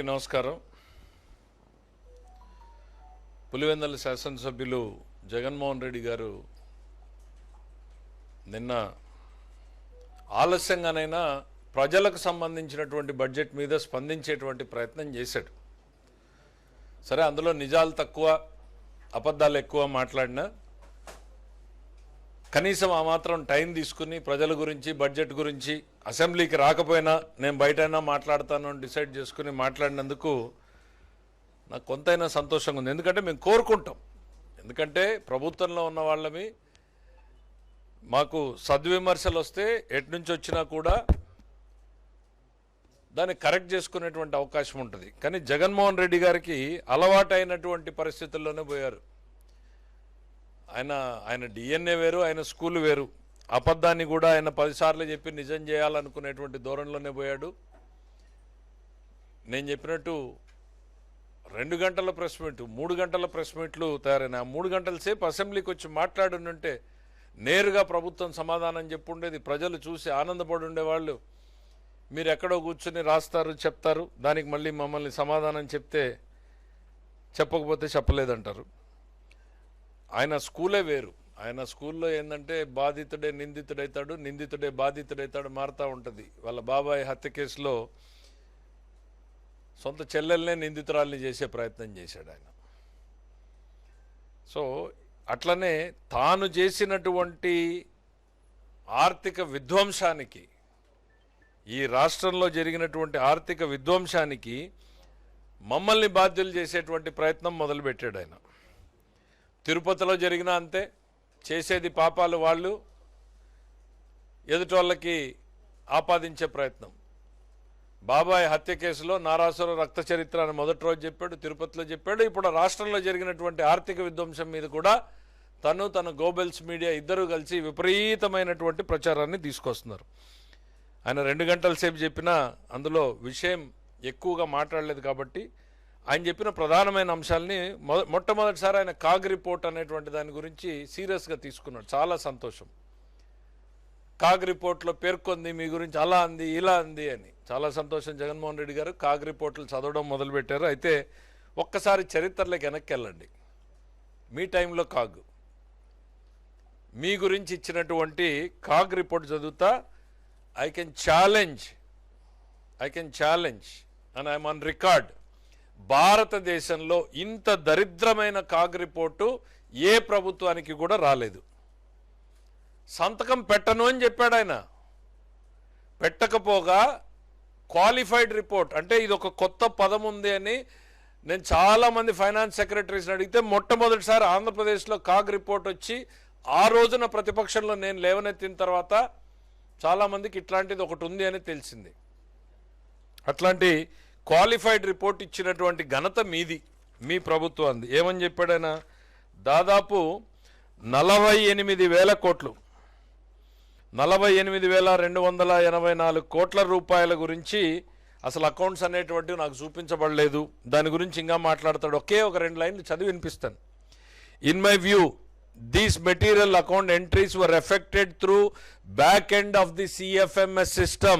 అందరికీ నమస్కారం. పులివెందుల శాసనసభ్యులు జగన్మోహన్ రెడ్డి గారు నిన్న ఆలస్యంగానైనా ప్రజలకు సంబంధించినటువంటి బడ్జెట్ మీద స్పందించేటువంటి ప్రయత్నం చేశాడు. సరే, అందులో నిజాలు తక్కువ, అబద్ధాలు ఎక్కువ మాట్లాడినా కనీసం ఆ మాత్రం టైం తీసుకుని ప్రజల గురించి, బడ్జెట్ గురించి, అసెంబ్లీకి రాకపోయినా నేను బయటైనా మాట్లాడతాను అని డిసైడ్ చేసుకుని మాట్లాడినందుకు నాకు కొంతైనా సంతోషంగా ఉంది. ఎందుకంటే మేము కోరుకుంటాం, ఎందుకంటే ప్రభుత్వంలో ఉన్న వాళ్ళమి మాకు సద్విమర్శలు వస్తే ఎటు నుంచి వచ్చినా కూడా దాన్ని కరెక్ట్ చేసుకునేటువంటి అవకాశం ఉంటుంది. కానీ జగన్మోహన్ రెడ్డి గారికి అలవాటైనటువంటి పరిస్థితుల్లోనే పోయారు. ఆయన డిఎన్ఏ వేరు, ఆయన స్కూల్ వేరు. అబద్ధాన్ని కూడా ఆయన 10 సార్లు చెప్పి నిజం చేయాలనుకునేటువంటి ధోరణిలోనే పోయాడు. నేను చెప్పినట్టు 2 గంటల ప్రెస్ మీట్, 3 గంటల ప్రెస్ మీట్లు తయారైన. ఆ 3 గంటల సేపు అసెంబ్లీకి వచ్చి మాట్లాడుంటే నేరుగా ప్రభుత్వం సమాధానం చెప్పుండేది. ప్రజలు చూసి ఆనందపడి ఉండేవాళ్ళు. మీరు ఎక్కడో కూర్చొని రాస్తారు, చెప్తారు, దానికి మళ్ళీ మమ్మల్ని సమాధానం చెప్తే చెప్పకపోతే చెప్పలేదంటారు. ఆయన స్కూలే వేరు. ఆయన స్కూల్లో ఏంటంటే బాధితుడే నిందితుడవుతాడు, నిందితుడే బాధితుడవుతాడు, మారుతూ ఉంటుంది. వాళ్ళ బాబాయ్ హత్య కేసులో సొంత చెల్లెల్నే నిందితురాల్ని చేసే ప్రయత్నం చేశాడు ఆయన. సో అట్లనే తాను చేసినటువంటి ఆర్థిక విధ్వంసానికి, ఈ రాష్ట్రంలో జరిగినటువంటి ఆర్థిక విధ్వంసానికి మమ్మల్ని బాధ్యులు చేసేటువంటి ప్రయత్నం మొదలుపెట్టాడు ఆయన. తిరుపతిలో జరిగినా అంతే, చేసేది పాపాలు వాళ్ళు, ఎదుటోళ్ళకి ఆపాదించే ప్రయత్నం. బాబాయ్ హత్య కేసులో నారాసుర రక్త చరిత్ర అని మొదటి రోజు చెప్పాడు, తిరుపతిలో చెప్పాడు. ఇప్పుడు రాష్ట్రంలో జరిగినటువంటి ఆర్థిక విధ్వంసం మీద కూడా తన గోబెల్స్ మీడియా ఇద్దరూ కలిసి విపరీతమైనటువంటి ప్రచారాన్ని తీసుకొస్తున్నారు. ఆయన 2 గంటల సేపు చెప్పినా అందులో విషయం ఎక్కువగా మాట్లాడలేదు. కాబట్టి ఆయన చెప్పిన ప్రధానమైన అంశాలని మొట్టమొదటిసారి ఆయన కాగ్ రిపోర్ట్ అనేటువంటి దాని గురించి సీరియస్గా తీసుకున్నాడు. చాలా సంతోషం. కాగ్ రిపోర్ట్లో పేర్కొంది మీ గురించి, అలా అంది, ఇలా అంది అని. చాలా సంతోషం. జగన్మోహన్ రెడ్డి గారు కాగ్ రిపోర్ట్లు చదవడం మొదలుపెట్టారు. అయితే ఒక్కసారి చరిత్రలోకి వెనక్కి వెళ్ళండి. మీ టైంలో కాగ్ మీ గురించి ఇచ్చినటువంటి కాగ్ రిపోర్ట్ చదువుతా I can challenge and I'm on record. భారతదేశంలో ఇంత దరిద్రమైన కాగ్ రిపోర్టు ఏ ప్రభుత్వానికి కూడా రాలేదు. సంతకం పెట్టను అని చెప్పాడు ఆయన. పెట్టకపోగా క్వాలిఫైడ్ రిపోర్ట్ అంటే ఇది ఒక కొత్త పదం ఉంది అని నేను చాలామంది ఫైనాన్స్ సెక్రటరీస్ని అడిగితే మొట్టమొదటిసారి ఆంధ్రప్రదేశ్లో కాగ్ రిపోర్ట్ వచ్చి ఆ రోజున ప్రతిపక్షంలో నేను లేవనెత్తిన తర్వాత చాలామందికి ఇట్లాంటిది ఒకటి ఉంది అని తెలిసింది. అట్లాంటి క్వాలిఫైడ్ రిపోర్ట్ ఇచ్చినటువంటి ఘనత మీది, మీ ప్రభుత్వాన్ని. ఏమని చెప్పాడైనా? దాదాపు 48,000 కోట్లు, 48,284 కోట్ల రూపాయల గురించి అసలు అకౌంట్స్ అనేటువంటివి నాకు చూపించబడలేదు. దాని గురించి ఇంకా మాట్లాడతాడు. ఒకే ఒక 2 లైన్లు చదివి వినిపిస్తాను. In my view these material account entries were effected through back end of the CFMS system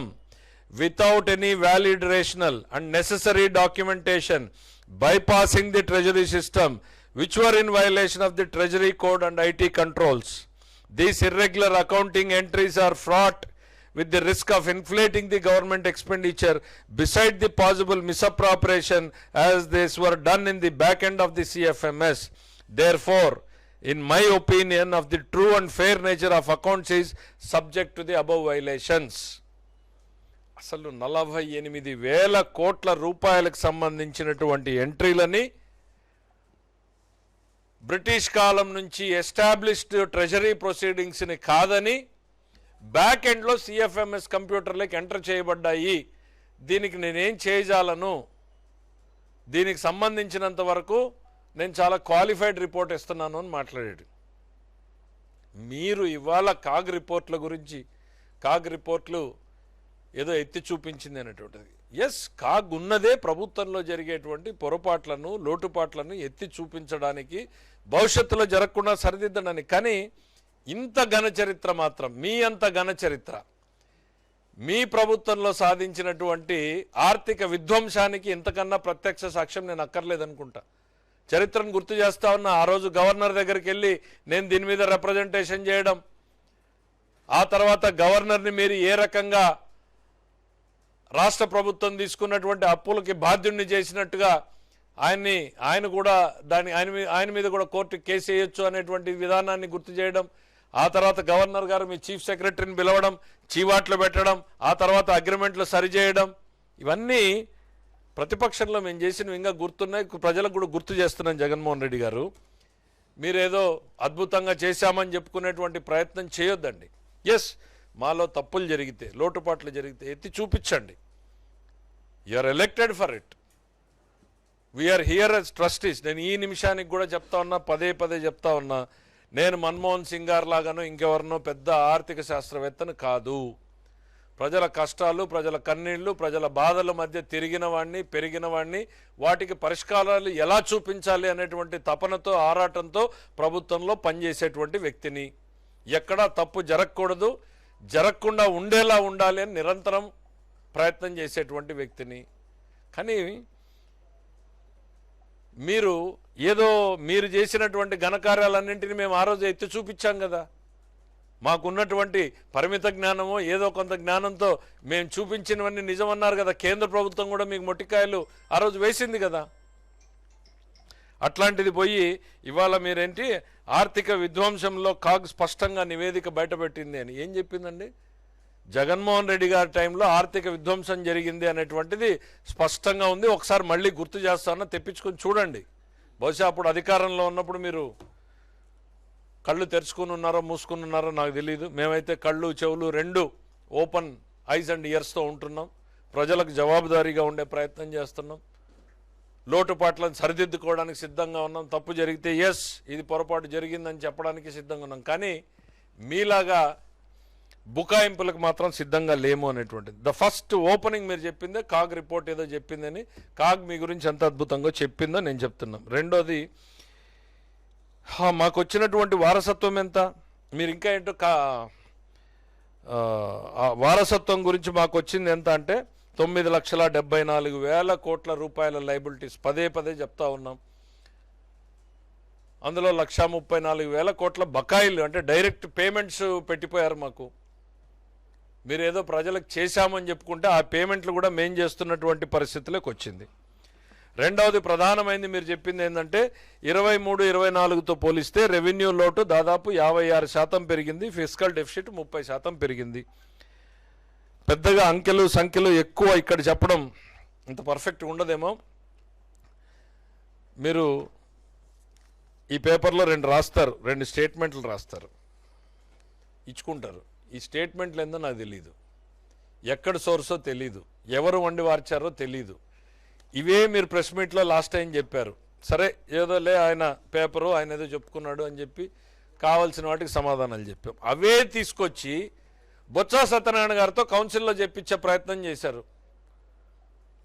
without any valid rationale and necessary documentation, bypassing the treasury system, which were in violation of the treasury code and IT controls. These irregular accounting entries are fraught with the risk of inflating the government expenditure beside the possible misappropriation as these were done in the back end of the CFMS. Therefore, in my opinion, of the true and fair nature of accounts is subject to the above violations. అసలు 48,000 కోట్ల రూపాయలకు సంబంధించినటువంటి ఎంట్రీలని British కాలం నుంచి established treasury ప్రొసీడింగ్స్ని కాదని back ఎండ్లో CFMS కంప్యూటర్లోకి enter చేయబడ్డాయి. దీనికి నేనేం చేయజాలను, దీనికి సంబంధించినంత వరకు నేను చాలా క్వాలిఫైడ్ రిపోర్ట్ ఇస్తున్నాను అని మాట్లాడాడు. మీరు ఇవాళ కాగ్ రిపోర్ట్ల గురించి, కాగ్ రిపోర్ట్లు ఏదో ఎత్తి చూపించింది అనేటువంటిది. ఎస్, కాగ్ ఉన్నదే ప్రభుత్వంలో జరిగేటువంటి పొరపాట్లను, లోటుపాట్లను ఎత్తి చూపించడానికి, భవిష్యత్తులో జరగకుండా సరిదిద్దడానికి. కానీ ఇంత ఘన చరిత్ర మాత్రం, మీ అంత ఘన చరిత్ర, మీ ప్రభుత్వంలో సాధించినటువంటి ఆర్థిక విధ్వంసానికి ఇంతకన్నా ప్రత్యక్ష సాక్ష్యం నేను అక్కర్లేదనుకుంటా. చరిత్రను గుర్తు చేస్తా ఉన్నా. ఆ రోజు గవర్నర్ దగ్గరికి వెళ్ళి నేను దీని మీద రిప్రజెంటేషన్ చేయడం, ఆ తర్వాత గవర్నర్ని మీరు ఏ రకంగా రాష్ట్ర ప్రభుత్వం తీసుకున్నటువంటి అప్పులకి బాధ్యుడిని చేసినట్టుగా ఆయన కూడా ఆయన మీద కూడా కోర్టుకి కేసు వేయొచ్చు అనేటువంటి విధానాన్ని గుర్తు చేయడం, ఆ తర్వాత గవర్నర్ గారు మీ చీఫ్ సెక్రటరీని పిలవడం, చీవాట్లు పెట్టడం, ఆ తర్వాత అగ్రిమెంట్లు సరిచేయడం, ఇవన్నీ ప్రతిపక్షంలో మేము చేసినవి ఇంకా గుర్తున్నాయి. ప్రజలకు కూడా గుర్తు చేస్తున్నాం. జగన్మోహన్ రెడ్డి గారు, మీరేదో అద్భుతంగా చేశామని చెప్పుకునేటువంటి ప్రయత్నం చేయొద్దండి. ఎస్, మాలో తప్పులు జరిగితే, లోటుపాట్లు జరిగితే ఎత్తి చూపించండి. You are elected for it. We are here as trustees. నేను ఈ నిమిషానికి కూడా చెప్తా ఉన్నా, పదే చెప్తా ఉన్నా, నేను మన్మోహన్ సింగ్ గారు లాగానో ఇంకెవరినో పెద్ద ఆర్థిక శాస్త్రవేత్తను కాదు. ప్రజల కష్టాలు, ప్రజల కన్నీళ్లు, ప్రజల బాధల మధ్య తిరిగిన వాడిని, పెరిగిన వాడిని, వాటికి పరిష్కారాలు ఎలా చూపించాలి అనేటువంటి తపనతో, ఆరాటంతో ప్రభుత్వంలో పనిచేసేటువంటి వ్యక్తిని. ఎక్కడా తప్పు జరగకూడదు, జరగకుండా ఉండేలా ఉండాలి అని నిరంతరం ప్రయత్నం చేసేటువంటి వ్యక్తిని. కానీ మీరు చేసినటువంటి ఘనకార్యాలన్నింటినీ మేము ఆ రోజు ఎత్తి చూపించాం కదా. మాకున్నటువంటి పరిమిత జ్ఞానమో ఏదో కొంత జ్ఞానంతో మేము చూపించినవన్నీ నిజమన్నారు కదా. కేంద్ర ప్రభుత్వం కూడా మీకు మొట్టికాయలు ఆ రోజు వేసింది కదా. అట్లాంటిది పోయి ఇవాళ మీరేంటి ఆర్థిక విధ్వంసంలో కాగ్ స్పష్టంగా నివేదిక బయటపెట్టింది అని ఏం చెప్పిందండి? జగన్మోహన్ రెడ్డి గారి టైంలో ఆర్థిక విధ్వంసం జరిగింది అనేటువంటిది స్పష్టంగా ఉంది. ఒకసారి మళ్ళీ గుర్తు చేస్తానో తెప్పించుకొని చూడండి. బహుశా అప్పుడు అధికారంలో ఉన్నప్పుడు మీరు కళ్ళు తెరుచుకుని ఉన్నారో మూసుకుని ఉన్నారో నాకు తెలియదు. మేమైతే కళ్ళు చెవులు రెండు ఓపెన్ ఐస్ అండ్ ఇయర్స్తో ఉంటున్నాం. ప్రజలకు జవాబుదారీగా ఉండే ప్రయత్నం చేస్తున్నాం. లోటుపాట్లను సరిదిద్దుకోవడానికి సిద్ధంగా ఉన్నాం. తప్పు జరిగితే ఎస్ ఇది పొరపాటు జరిగిందని చెప్పడానికి సిద్ధంగా ఉన్నాం. కానీ మీలాగా బుకాయింపులకు మాత్రం సిద్ధంగా లేము అనేటువంటిది. ద ఫస్ట్ ఓపెనింగ్ మీరు చెప్పిందే కాగ్ రిపోర్ట్ ఏదో చెప్పిందని, కాగ్ మీ గురించి ఎంత అద్భుతంగా చెప్పిందో నేను చెప్తున్నాం. రెండోది, మాకు వచ్చినటువంటి వారసత్వం ఎంత? మీరు ఇంకా ఏంటో వారసత్వం గురించి మాకు వచ్చింది ఎంత అంటే 9,74,000 కోట్ల రూపాయల లైబిలిటీస్. పదే చెప్తా ఉన్నాం. అందులో 1,34,000 కోట్ల బకాయిలు అంటే డైరెక్ట్ పేమెంట్స్ పెట్టిపోయారు మాకు. మీరేదో ప్రజలకు చేశామని చెప్పుకుంటే ఆ పేమెంట్లు కూడా మేం చేస్తున్నటువంటి పరిస్థితులకు వచ్చింది. రెండవది ప్రధానమైంది మీరు చెప్పింది ఏంటంటే 23-24తో పోలిస్తే రెవెన్యూ లోటు దాదాపు 56% పెరిగింది, ఫిస్కల్ డెఫిసిట్ 30% పెరిగింది. పెద్దగా అంకెలు సంఖ్యలు ఎక్కువ ఇక్కడ చెప్పడం ఇంత పర్ఫెక్ట్గా ఉండదేమో. మీరు ఈ పేపర్లో రెండు స్టేట్మెంట్లు రాస్తారు, ఇచ్చుకుంటారు. ఈ స్టేట్మెంట్లు ఏందో నాకు తెలీదు, ఎక్కడ సోర్సో తెలీదు, ఎవరు వండి వార్చారో తెలీదు. ఇవే మీరు ప్రెస్ మీట్లో లాస్ట్ టైం చెప్పారు. సరే ఏదో ఆయన పేపరు ఆయన ఏదో చెప్పుకున్నాడు అని చెప్పి కావాల్సిన వాటికి సమాధానాలు చెప్పాం. అవే తీసుకొచ్చి బొత్స సత్యనారాయణ గారితో కౌన్సిల్లో చెప్పించే ప్రయత్నం చేశారు.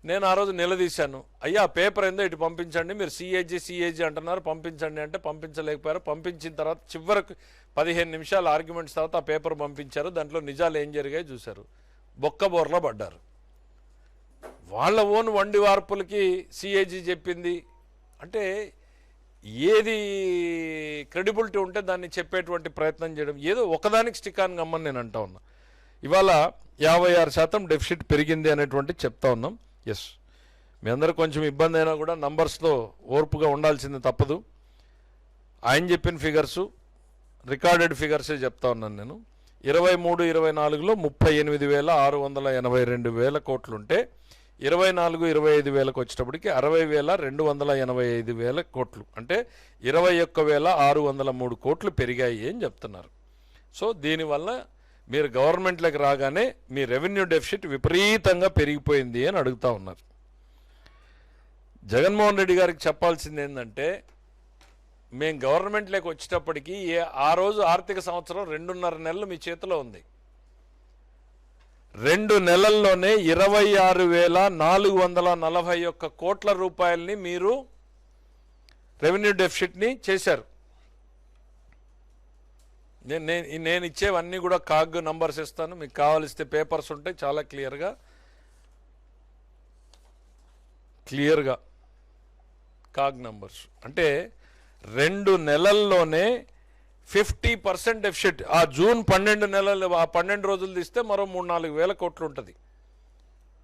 నేను ఆ రోజు నిలదీశాను, అయ్యా పేపర్ ఏందో ఇటు పంపించండి, మీరు సిఏజీ అంటున్నారు, పంపించండి అంటే పంపించలేకపోయారు. పంపించిన తర్వాత చివరకు 15 నిమిషాల ఆర్గ్యుమెంట్స్ తర్వాత ఆ పేపర్ పంపించారు. దాంట్లో నిజాలు ఏం జరిగాయో చూశారు, బొక్కబోర్లో పడ్డారు. వాళ్ళ ఓన్ వండి వార్పులకి సిఏజీ చెప్పింది అంటే ఏది క్రెడిబిలిటీ ఉంటే దాన్ని చెప్పేటువంటి ప్రయత్నం చేయడం, ఏదో ఒకదానికి స్టిక్ ఆన్ గమ్మని నేను అంటా ఉన్నా. ఇవాళ 56% డెఫిసిట్ పెరిగింది అనేటువంటి చెప్తా ఉన్నాం. ఎస్, మీ అందరూ కొంచెం ఇబ్బంది అయినా కూడా నంబర్స్తో ఓర్పుగా ఉండాల్సింది తప్పదు. ఆయన చెప్పిన ఫిగర్సు రికార్డెడ్ ఫిగర్సే చెప్తా ఉన్నాను నేను. 23-24లో 38,682,000 కోట్లుంటే 24-25 వచ్చేటప్పటికి 60,285,000 కోట్లు అంటే 21,603 కోట్లు పెరిగాయి అని చెప్తున్నారు. సో దీనివల్ల మీరు గవర్నమెంట్లోకి రాగానే మీ రెవెన్యూ డెఫిసిట్ విపరీతంగా పెరిగిపోయింది అని అడుగుతా ఉన్నారు. జగన్మోహన్ రెడ్డి గారికి చెప్పాల్సింది ఏంటంటే, మేము గవర్నమెంట్లోకి వచ్చేటప్పటికి ఆ రోజు ఆర్థిక సంవత్సరం 2.5 నెలలు మీ చేతిలో ఉంది. 2 నెలల్లోనే 26,441 కోట్ల రూపాయలని మీరు రెవెన్యూ డెఫిసిట్ని చేశారు. నేను ఇచ్చేవన్నీ కూడా కాగ్ నంబర్స్ ఇస్తాను, మీకు కావాల్సితే పేపర్స్ ఉంటాయి చాలా క్లియర్గా కాగ్ నంబర్స్. అంటే 2 నెలల్లోనే 50% డెఫిసిట్. ఆ జూన్ 12 నెలలు, ఆ 12 రోజులు తీస్తే మరో 3-4 వేల కోట్లు ఉంటుంది.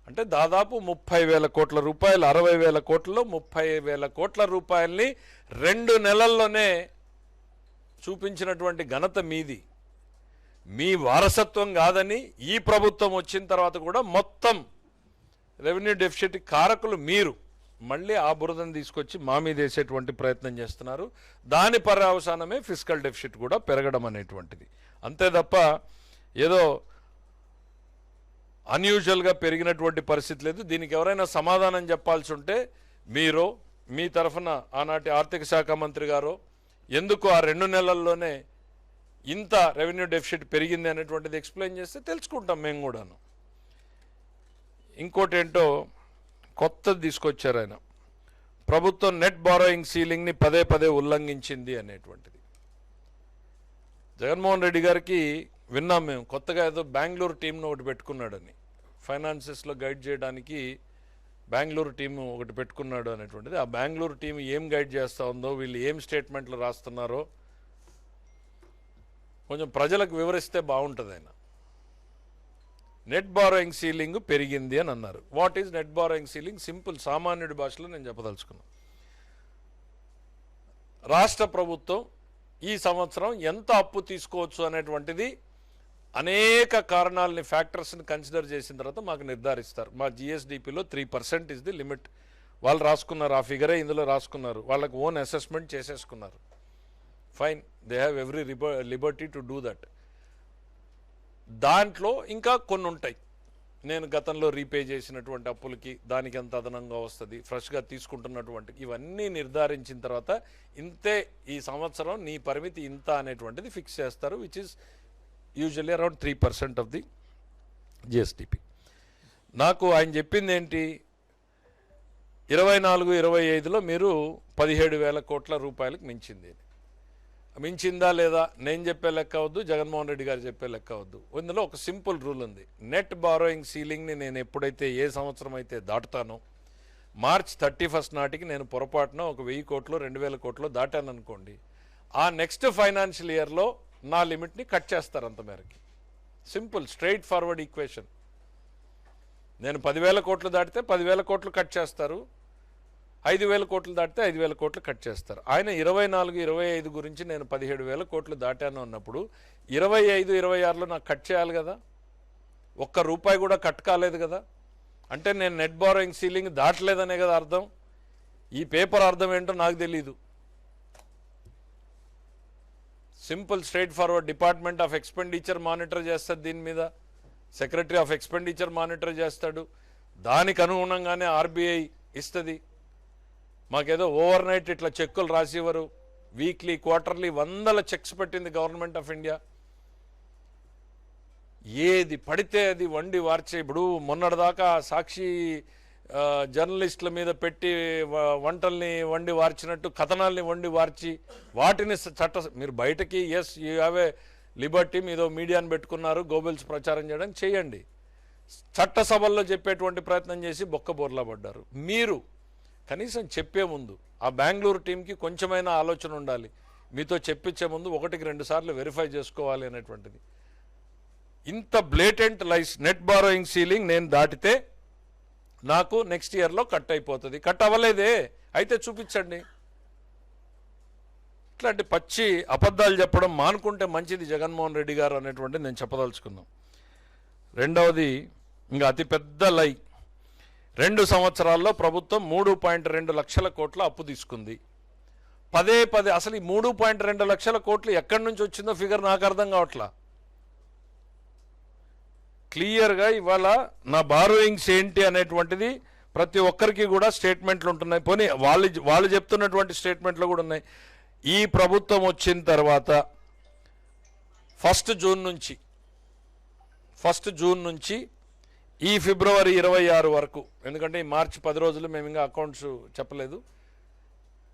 అంటే దాదాపు 30,000 కోట్ల రూపాయలు, 60,000 కోట్లలో 30,000 కోట్ల రూపాయల్ని 2 నెలల్లోనే చూపించినటువంటి ఘనత మీది. మీ వారసత్వం కాదని ఈ ప్రభుత్వం వచ్చిన తర్వాత కూడా మొత్తం రెవెన్యూ డెఫిసిట్ కారకులు మీరు. మళ్ళీ ఆ బురదను తీసుకొచ్చి మా మీద వేసేటువంటి ప్రయత్నం చేస్తున్నారు. దాని పర్యవసానమే ఫిస్కల్ డెఫిసిట్ కూడా పెరగడం అనేటువంటిది. అంతే తప్ప ఏదో అన్యూజువల్గా పెరిగినటువంటి పరిస్థితి లేదు. దీనికి ఎవరైనా సమాధానం చెప్పాల్సి ఉంటే మీరు, మీ తరఫున ఆనాటి ఆర్థిక శాఖ మంత్రి గారు ఎందుకు ఆ 2 నెలల్లోనే ఇంత రెవెన్యూ డెఫిసిట్ పెరిగింది అనేటువంటిది ఎక్స్ప్లెయిన్ చేస్తే తెలుసుకుంటాం మేము కూడాను. ఇంకోటి ఏంటో కొత్తది తీసుకొచ్చారు ఆయన, ప్రభుత్వం నెట్ బారోయింగ్ సీలింగ్ని పదే ఉల్లంఘించింది అనేటువంటిది. జగన్మోహన్ రెడ్డి గారికి విన్నాం మేము, కొత్తగా ఏదో బెంగళూరు టీంను ఒకటి పెట్టుకున్నాడని, ఫైనాన్సెస్లో గైడ్ చేయడానికి బెంగళూరు టీము ఒకటి పెట్టుకున్నాడు అనేటువంటిది. ఆ బెంగళూరు టీం ఏం గైడ్ చేస్తూ ఉందో, వీళ్ళు ఏం స్టేట్మెంట్లు రాస్తున్నారో కొంచెం ప్రజలకు వివరిస్తే బాగుంటుంది. ఆయన నెట్ బారోయింగ్ సీలింగ్ పెరిగింది అని అన్నారు. What is net borrowing ceiling? Simple సామాన్యుడి భాషలో నేను చెప్పదలుచుకున్నాను. రాష్ట్ర ప్రభుత్వం ఈ సంవత్సరం ఎంత అప్పు తీసుకోవచ్చు అనేటువంటిది అనేక కారణాలని, ఫ్యాక్టర్స్ని కన్సిడర్ చేసిన తర్వాత మాకు నిర్ధారిస్తారు. మా జిఎస్డిపిలో 3% ఇస్ ది లిమిట్. వాళ్ళు రాసుకున్నారు, ఆ ఫిగరే ఇందులో రాసుకున్నారు, వాళ్ళకు ఓన్ అసెస్మెంట్ చేసేసుకున్నారు. Fine, they have every liberty to do that. దాంట్లో ఇంకా కొన్ని ఉంటాయి. నేను గతంలో రీపే చేసినటువంటి అప్పులకి దానికి ఎంత అదనంగా వస్తుంది, ఫ్రెష్గా తీసుకుంటున్నటువంటి, ఇవన్నీ నిర్ధారించిన తర్వాత ఇంతే ఈ సంవత్సరం నీ పరిమితి ఇంత అనేటువంటిది ఫిక్స్ చేస్తారు, which is usually around 3% of the GSDP. నాకు ఆయన చెప్పింది ఏంటి, 24-25లో మీరు 17,000 కోట్ల రూపాయలకు మించిందా లేదా నేను చెప్పే లెక్క అవద్దు, జగన్మోహన్ రెడ్డి గారు చెప్పే లెక్క అవద్దు. ఇందులో ఒక సింపుల్ రూల్ ఉంది. నెట్ బారోయింగ్ సీలింగ్ని నేను ఎప్పుడైతే ఏ సంవత్సరం అయితే దాటుతానో, మార్చ్ 31 నాటికి నేను పొరపాటున ఒక 1000 కోట్లు 2,000 కోట్లు దాటాను అనుకోండి, ఆ నెక్స్ట్ ఫైనాన్షియల్ ఇయర్లో నా లిమిట్ని కట్ చేస్తారు అంత మేరకి. Simple straightforward equation. నేను 10,000 కోట్లు దాటితే 10,000 కోట్లు కట్ చేస్తారు, 5,000 కోట్లు దాటితే 5,000 కోట్లు కట్ చేస్తారు. ఆయన 24-25 గురించి నేను 17,000 కోట్లు దాటాను అన్నప్పుడు 25-26లో నాకు కట్ చేయాలి కదా, ₹1 కూడా కట్ కాలేదు కదా. అంటే నేను నెట్ బారోయింగ్ సీలింగ్ దాటలేదనే కదా అర్థం. ఈ పేపర్ అర్థం ఏంటో నాకు తెలీదు. Simple straight forward. Department of expenditure monitor చేస్తుంది దీని మీద, సెక్రటరీ ఆఫ్ ఎక్స్పెండిచర్ మానిటర్ చేస్తాడు, దానికి అనుగుణంగానే ఆర్బీఐ ఇస్తుంది. మాకేదో ఓవర్ నైట్ ఇట్లా చెక్కులు రాసివ్వరు. వీక్లీ, క్వార్టర్లీ 100 చెక్స్ పెట్టింది గవర్నమెంట్ ఆఫ్ ఇండియా. ఏది పడితే అది వండి వార్చే. ఇప్పుడు మొన్నటిదాకా సాక్షి జర్నలిస్టుల మీద పెట్టి వంటల్ని వండి వార్చినట్టు కథనాల్ని వండి వార్చి వాటిని మీరు బయటకి as you have a liberty, మీదో మీడియాని పెట్టుకున్నారు గోబెల్స్ ప్రచారం చేయడానికి, చేయండి. చట్టసభల్లో చెప్పేటువంటి ప్రయత్నం చేసి బొక్కబోర్లా పడ్డారు. మీరు కనీసం చెప్పే ముందు ఆ బెంగళూరు టీంకి కొంచెమైనా ఆలోచన ఉండాలి. మీతో చెప్పించే ముందు 1-2 సార్లు వెరిఫై చేసుకోవాలి అనేటువంటిది. ఇంత బ్లేటెంట్ లైస్. నెట్ బారోయింగ్ సీలింగ్ నేను దాటితే నాకు నెక్స్ట్ ఇయర్లో కట్ అయిపోతుంది. కట్ అవ్వలేదే, అయితే చూపించండి. ఇట్లాంటి పచ్చి అబద్ధాలు చెప్పడం మానుకుంటే మంచిది జగన్మోహన్ రెడ్డి గారు అనేటువంటిది నేను చెప్పదలుచుకున్నాం. రెండవది, ఇంకా అతిపెద్ద లై, 2 సంవత్సరాల్లో ప్రభుత్వం 3.2 లక్షల కోట్ల అప్పు తీసుకుంది. పదే అసలు ఈ 3.2 లక్షల కోట్లు ఎక్కడి నుంచి వచ్చిందో ఫిగర్ నాకు అర్థం కావట్లా. క్లియర్గా ఇవాళ నా బారోయింగ్స్ ఏంటి అనేటువంటిది ప్రతి ఒక్కరికి కూడా స్టేట్మెంట్లు ఉంటున్నాయి. పోనీ వాళ్ళు చెప్తున్నటువంటి స్టేట్మెంట్లు కూడా ఉన్నాయి. ఈ ప్రభుత్వం వచ్చిన తర్వాత 1 జూన్ నుంచి ఈ ఫిబ్రవరి 26 వరకు, ఎందుకంటే ఈ మార్చి 10 రోజులు మేము ఇంకా అకౌంట్స్ చెప్పలేదు,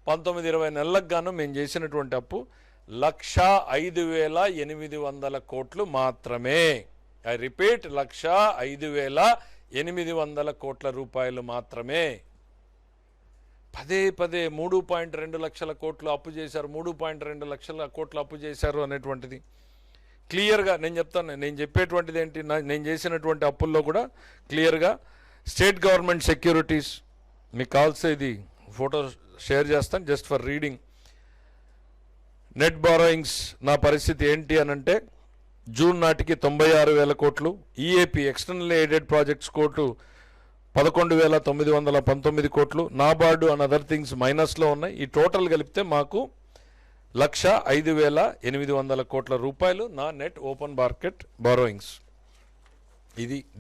19-20 నెలలకు గాను మేము చేసినటువంటి అప్పు 1,05,800 కోట్లు మాత్రమే. ఐ రిపీట్, 1,05,800 కోట్ల రూపాయలు మాత్రమే. పదే 3.2 లక్షల కోట్లు అప్పు చేశారు, 3.2 లక్షల కోట్లు అప్పు చేశారు అనేటువంటిది క్లియర్గా నేను చెప్తాను. నేను చెప్పేటువంటిది ఏంటి, నేను చేసినటువంటి అప్పుల్లో కూడా క్లియర్గా స్టేట్ గవర్నమెంట్ సెక్యూరిటీస్, మీకు కావాల్సి ఇది ఫోటో షేర్ చేస్తాను just for reading. Net borrowings నా పరిస్థితి ఏంటి అని అంటే, జూన్ నాటికి 96,000 కోట్లు, EAP external aided projects court 11,919 కోట్లు, నాబార్డు అండ్ అదర్ థింగ్స్ మైనస్లో ఉన్నాయి. ఈ టోటల్ కలిపితే మాకు 1,05,800 కోట్ల రూపాయలు నా నెట్ ఓపెన్ మార్కెట్ బారోయింగ్స్.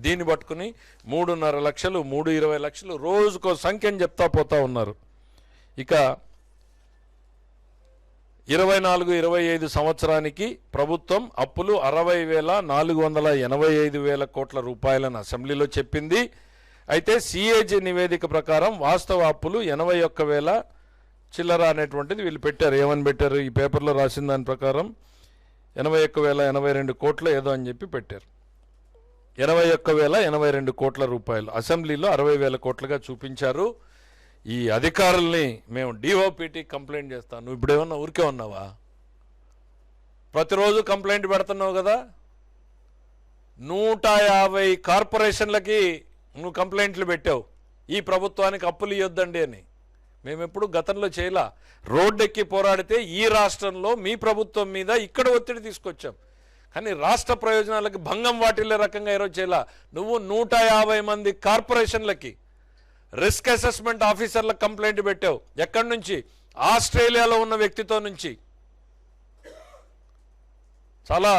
దీన్ని పట్టుకుని 3.5 లక్షలు, 3.20 లక్షలు రోజుకో సంఖ్యని చెప్తా పోతా ఉన్నారు. ఇక 24-25 సంవత్సరానికి ప్రభుత్వం అప్పులు 60,485 కోట్ల రూపాయలను అసెంబ్లీలో చెప్పింది. అయితే సిఏజీ నివేదిక ప్రకారం వాస్తవ అప్పులు 81,000 చిల్లర అనేటువంటిది వీళ్ళు పెట్టారు. ఏమని పెట్టారు, ఈ పేపర్లో రాసిన దాని ప్రకారం 81,082 కోట్లు ఏదో అని చెప్పి పెట్టారు. 81,082 కోట్ల రూపాయలు అసెంబ్లీలో 60,000 కోట్లుగా చూపించారు. ఈ అధికారుల్ని మేము డిఓపిటీ కంప్లైంట్ చేస్తాను. నువ్వు ఇప్పుడేమన్నా ఊరికే ఉన్నావా? ప్రతిరోజు కంప్లైంట్ పెడుతున్నావు కదా. 150 కార్పొరేషన్లకి నువ్వు కంప్లైంట్లు పెట్టావు, ఈ ప్రభుత్వానికి అప్పులు ఇవ్వద్దండి అని. మేము ఎప్పుడు గతంలో చేయలా. రోడ్డెక్కి పోరాడితే ఈ రాష్ట్రంలో మీ ప్రభుత్వం మీద ఇక్కడ ఒత్తిడి తీసుకొచ్చాం, కానీ రాష్ట్ర ప్రయోజనాలకు భంగం వాటిల్లే రకంగా ఈరోజు చేయలా. నువ్వు 150 మంది కార్పొరేషన్లకి రిస్క్ అసెస్మెంట్ ఆఫీసర్లకు కంప్లైంట్ పెట్టావు. ఎక్కడి నుంచి? ఆస్ట్రేలియాలో ఉన్న వ్యక్తితో నుంచి. చాలా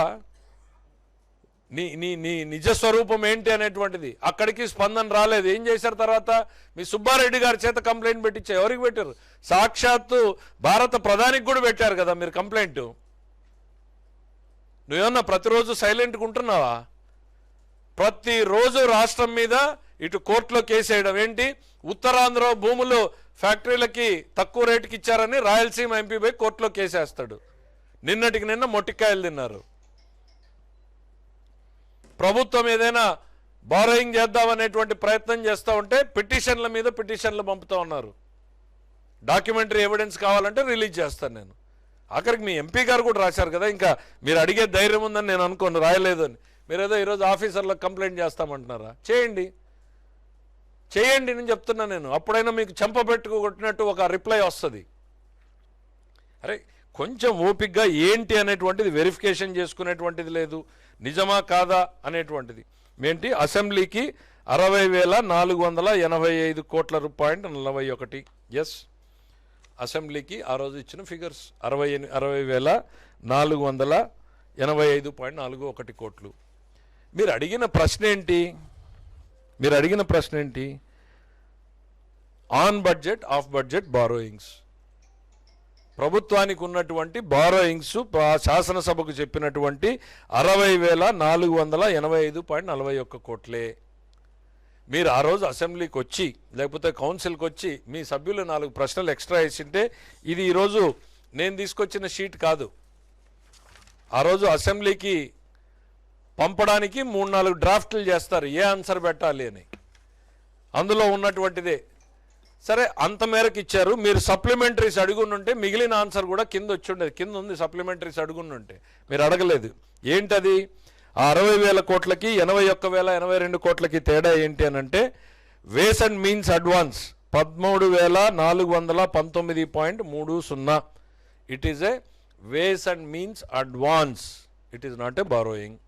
నీ నీ నీ నిజస్వరూపం ఏంటి అనేటువంటిది అక్కడికి స్పందన రాలేదు. ఏం చేశారు తర్వాత? మీ సుబ్బారెడ్డి గారి చేత కంప్లైంట్ పెట్టించే. ఎవరికి పెట్టారు? సాక్షాత్తు భారత ప్రధానికి కూడా పెట్టారు కదా మీరు కంప్లైంట్. నువ్వేమన్నా ప్రతిరోజు సైలెంట్గా ఉంటున్నావా? ప్రతిరోజు రాష్ట్రం మీద ఇటు కోర్టులో కేసు వేయడం ఏంటి? ఉత్తరాంధ్ర భూములు ఫ్యాక్టరీలకి తక్కువ రేటుకి ఇచ్చారని రాయలసీమ ఎంపీ పోయి కోర్టులో కేసేస్తాడు. నిన్నటికి నిన్న మొట్టికాయలు తిన్నారు. ప్రభుత్వం ఏదైనా బారోయింగ్ చేద్దామనేటువంటి ప్రయత్నం చేస్తూ ఉంటే పిటిషన్ల మీద పిటిషన్లు పంపుతూ ఉన్నారు. డాక్యుమెంటరీ ఎవిడెన్స్ కావాలంటే రిలీజ్ చేస్తాను నేను. ఆఖరికి మీ ఎంపీ గారు కూడా రాశారు కదా. ఇంకా మీరు అడిగే ధైర్యం ఉందని నేను అనుకోను, రాయలేదు అని. మీరు ఏదో ఈరోజు ఆఫీసర్లకు కంప్లైంట్ చేస్తామంటున్నారా? చేయండి నేను చెప్తున్నా. నేను అప్పుడైనా మీకు చెంపబెట్టుకు కొట్టినట్టు ఒక రిప్లై వస్తుంది. అరే కొంచెం ఓపిక్గా ఏంటి అనేటువంటిది వెరిఫికేషన్ చేసుకునేటువంటిది లేదు, నిజమా కాదా అనేటువంటిది. ఏంటి? అసెంబ్లీకి 60,485 కోట్ల రూపాయలు 41. ఎస్, అసెంబ్లీకి ఆ రోజు ఇచ్చిన ఫిగర్స్ 60,485.41 కోట్లు. మీరు అడిగిన ప్రశ్న ఏంటి? On budget, of budget borrowings. ప్రభుత్వానికి ఉన్నటువంటి బారోయింగ్స్ శాసనసభకు చెప్పినటువంటి 60,485.41 కోట్లే. మీరు ఆ రోజు అసెంబ్లీకి వచ్చి లేకపోతే కౌన్సిల్కి వచ్చి మీ సభ్యులు 4 ప్రశ్నలు ఎక్స్ట్రా వేసింటే ఇది ఈరోజు నేను తీసుకొచ్చిన షీట్ కాదు. ఆ రోజు అసెంబ్లీకి పంపడానికి 3-4 డ్రాఫ్ట్లు చేస్తారు ఏ ఆన్సర్ పెట్టాలి అని. అందులో ఉన్నటువంటిదే. సరే, అంత మేరకు ఇచ్చారు. మీరు సప్లిమెంటరీస్ అడుగుంటే మిగిలిన ఆన్సర్ కూడా కింద వచ్చి ఉండేది. కింద ఉంది సప్లిమెంటరీస్ అడుగుంటే, మీరు అడగలేదు. ఏంటది? ఆ 60,000 కోట్లకి 81,082 కోట్లకి తేడా ఏంటి అని అంటే, ways and means advance 13,419.30. It is a ways and means advance, it is not a borrowing.